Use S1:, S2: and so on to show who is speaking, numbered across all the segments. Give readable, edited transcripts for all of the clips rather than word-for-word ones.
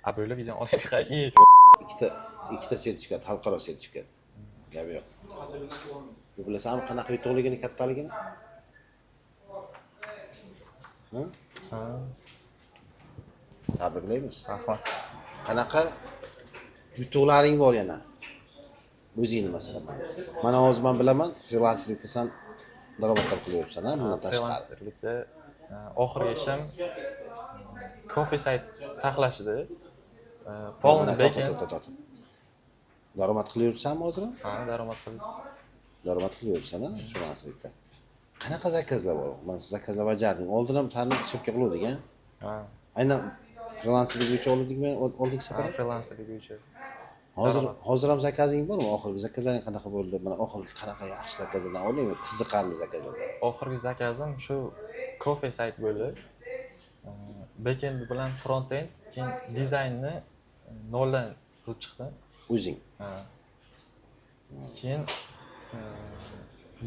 S1: Bo'lakjon oladigan
S2: ikkita sertifikat, xalqaro sertifikat. Gap yo'q. Bu bilasanmi qanaqa yutuqligini, kattaligini?
S1: Ha,
S2: Tabriklaymiz.
S1: rahmat.
S2: Qanaqa yutuqlaring bor yana? O'zingni masalan. Mana hozir men bilaman, frilanserlikda sen daromadlar qilyapsan, ha, bundan tashqari.
S1: Frilanserlikda oxirgi ishim coffee site taxlashdi. Polni backend.
S2: Daromad qilyapsanmi hozir?
S1: Ha, daromad qildim.
S2: Daromad qilyapsan, ha, frilanserlikda. Qanaqa zakazlar bor? Men zakazlar bajarding. Oldin ham seni hisobga qiluvdik, ha?
S1: Ha,
S2: Aynan frilanserlik bo'yicha oldik safar.
S1: frilanserlik bo'yicha.
S2: Hozir ham zakazing bormi? Oxirgi zakazlaring qanaqa bo'ldi? Mana oxirgi qanaqa yaxshi zakazlardan olaymi? Qiziqarli zakazlardan.
S1: Oxirgi zakazim shu coffee site bo'ldi. Backend bilan frontend, keyin dizaynni noldan qilib chiqdim.
S2: O'zing.
S1: Ha. Keyin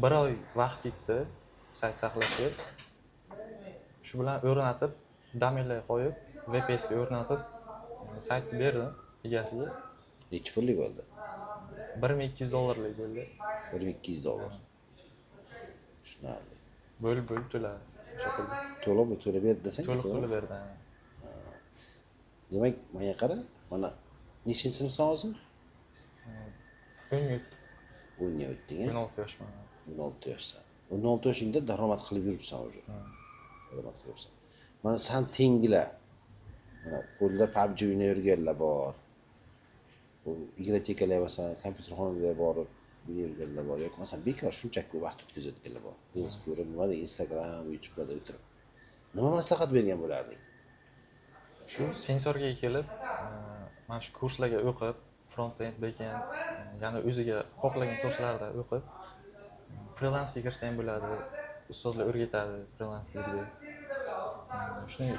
S1: bir oy vaqt ketdi sayt taxlashga. Shu bilan o'rnatib, domenlar qo'yib, VPS ga o'rnatib, saytni berdim egasiga.
S2: Necha pullik bo'ldi?
S1: $1200 bo'ldi.
S2: $1200. Tushunarli.
S1: Bo'lib to'ladi. O'sha pulni.
S2: To'lab berdi desang?
S1: To'liq berdi.
S2: Demak, menga qara, mana nechinchi sinfsan hozir?
S1: 17.
S2: 17 ga.
S1: 16 yoshman.
S2: 16 yoshsan. 16 yoshingda daromad qilib yuribsan o'zi. Daromad qilib yuribsan. Mana sen tenggilar. Mana qo'lda PUBG o'ynab yurganlar bor. Bu bibliotekalar masalan, kompyuter xonalarga borib yurganlar bor. Yoki masalan bekor shunchaki vaqt o'tkazayotganlar bor. Biz ko'rib, nimada Instagram, YouTube'larda o'tirib. Nima maslahat bergan bo'larding?
S1: Shu sensorga kelib, mana shu kurslarga o'qib, front-end, back-end, yana o'ziga xohlagan kurslarda o'qib, frilansga kirsa ham bo'ladi. Ustozlar o'rgatadi frilanslikni. Shuni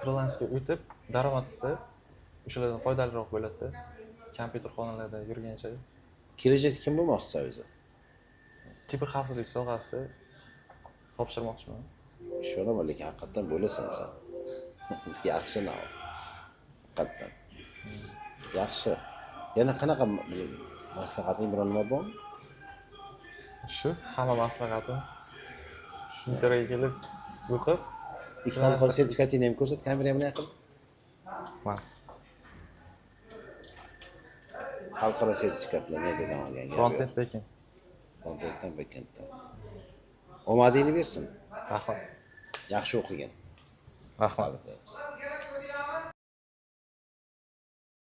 S1: frilansga o'tib, daromad qilsa, o'shalardan foydaliroq bo'ladi. Kompyuter xonalarida yurgancha.
S2: Kelajakda kim bo'lmoqchisiz o'zi?
S1: Kiberxavfsizlik sohasida topshirmoqchiman.
S2: Ishonaman, lekin haqiqatan bo'lasan sen. Yaxshi nav. Haqiqatan. Yaxshi. Yana qanaqa maslahating biron nima bormi?
S1: Shu hamma maslahatim. Sensorga kelib o'qib,
S2: ikki xalqaro sertifikatingni ham ko'rsat, kamera bilan yaqin.
S1: mana
S2: Xalqaro sertifikatlar medadan olgan.
S1: front-end, back-end.
S2: Frontenddan backenddan. Omadingni bersin.
S1: Rahmat.
S2: Yaxshi o'qigan.
S1: Rahmat.
S2: Tabriklaymiz.